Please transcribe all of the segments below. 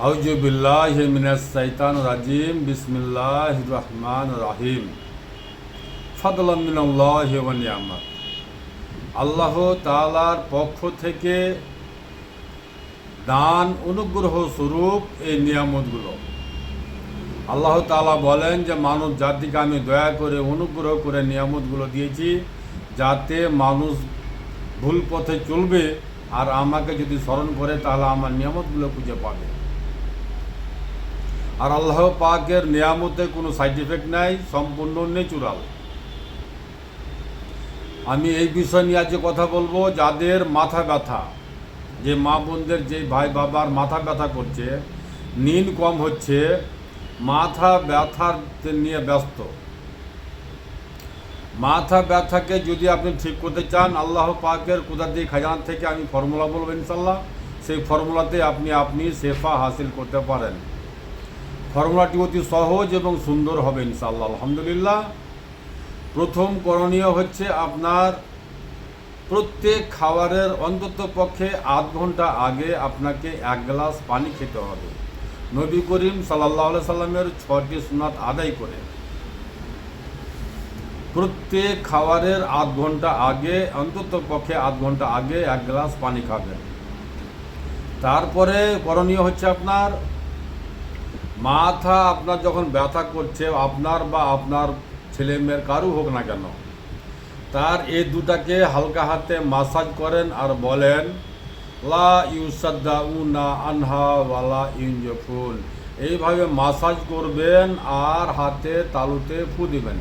আউযু বিল্লাহি মিনাশ শাইতানির রাজিম বিসমিল্লাহির রহমানির রহিম ফাদলাম মিনাল্লাহি ওয়া নি'মাত। আল্লাহ তাআলার পক্ষ থেকে দান অনুগ্রহ স্বরূপ এই নিয়ামতগুলো। আল্লাহ তাআলা বলেন যে মানব জাতিকে আমি দয়া করে অনুগ্রহ করে নিয়ামতগুলো দিয়েছি, যাতে মানুষ ভুল পথে চলবে আর আমাকে যদি স্মরণ করে তাহলে আমার নিয়ামতগুলো খুঁজে পাবে। আর আল্লাহ পাকের নিয়ামতে কোনো সাইড এফেক্ট নাই, সম্পূর্ণ ন্যাচুরাল। আমি এই বিষয় নিয়ে আজকে কথা বলবো, যাদের মাথা ব্যথা, যে মা বোনদের, যে ভাই বাবার মাথা ব্যথা করছে, নিন কম হচ্ছে, মাথা ব্যথার নিয়ে ব্যস্ত। মাথা ব্যথাকে যদি আপনি ঠিক করতে চান, আল্লাহ পাকের কুদরতি খাজানা থেকে আমি ফর্মুলা বলবো ইনশাল্লাহ, সেই ফর্মুলাতে আপনি শেফা হাসিল করতে পারেন। ফর্মুলাটি অতি সহজ এবং সুন্দর হবে ইনশাআল্লাহ। আলহামদুলিল্লাহ। প্রথম করণীয় হচ্ছে আপনার প্রত্যেক খাবারের অন্তত পক্ষে আধ ঘন্টা আগে আপনাকে 1 গ্লাস পানি খেতে হবে। নবী করিম সাল্লাল্লাহু আলাইহি সাল্লামের 6টি সুন্নাত আদায় করে প্রত্যেক খাবারের আধ ঘন্টা আগে, অন্তত পক্ষে আধ ঘন্টা আগে 1 গ্লাস পানি খাবেন। তারপরে করণীয় হচ্ছে আপনার মাথা আপনার যখন ব্যথা করছে, আপনার বা আপনার ছেলে মেয়ের কারু হোক না কেন, তার এই দুটাকে হালকা হাতে মাসাজ করেন আর বলেন লা ইউসাদ্দাউনা আনহা ওয়ালা ইউনজাফুন। এইভাবে মাসাজ করবেন আর হাতে তালুতে ফু দিবেন।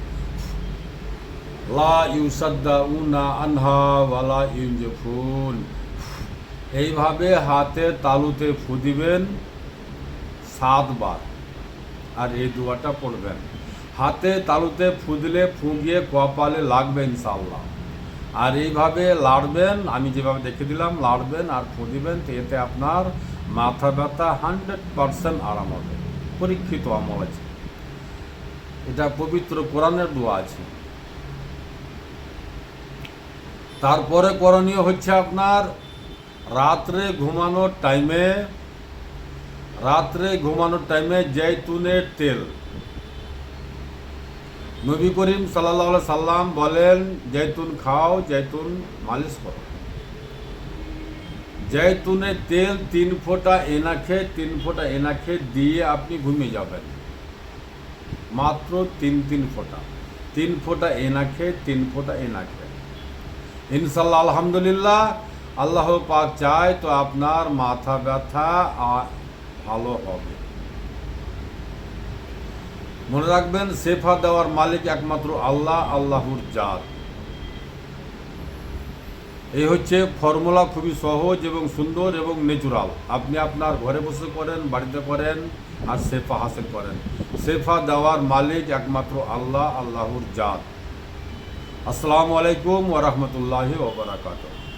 লা ইউসাদ্দাউনা আনহা ওয়ালা ইউনজাফুন। এইভাবে হাতে তালুতে ফু দিবেন 7 বার, আর এই দুয়াটা পড়বেন। হাতে তালুতে ফু দিলে ফু গিয়ে কপালে লাগবে ইনশাআল্লাহ। আর এইভাবে লাড়বেন, আমি যেভাবে দেখে দিলাম, লাড়বেন আর ফু দিবেন। তো এতে আপনার মাথা ব্যথা 100% আরাম হবে। পরীক্ষিত আমল আছে, এটা পবিত্র কোরআনের দোয়া আছে। তারপরে করণীয় হচ্ছে আপনার রাত্রে ঘুমানোর টাইমে জৈতুনের তেল। নবী করিম সাল্লাল্লাহু আলাইহি সাল্লাম বলেন, জৈতুন খাও, জৈতুন মালিশ করো। জৈতুনের তেল 3 ফোঁটা এনাকে দিয়ে আপনি ঘুমিয়ে যাবেন। মাত্র 3 ফোঁটা, 3 ফোঁটা এনাকে, 3 ফোঁটা এনাকে। ইনশাল্লাহ আলহামদুলিল্লাহ, আল্লাহ পাক চায় তো আপনার মাথা ব্যথা ভালো হবে। মনে রাখবেন, শেফা দেওয়ার মালিক একমাত্র আল্লাহ, আল্লাহর জাত। এই হচ্ছে ফর্মুলা, খুবই সহজ এবং সুন্দর এবং ন্যাচুরাল। আপনি আপনার ঘরে বসে করেন, বাড়িতে করেন আর শেফা হাসিল করেন। শেফা দেওয়ার মালিক একমাত্র আল্লাহ, আল্লাহর জাত। আসসালামু আলাইকুম ওয়া রাহমাতুল্লাহি ওয়া বারাকাতুহু।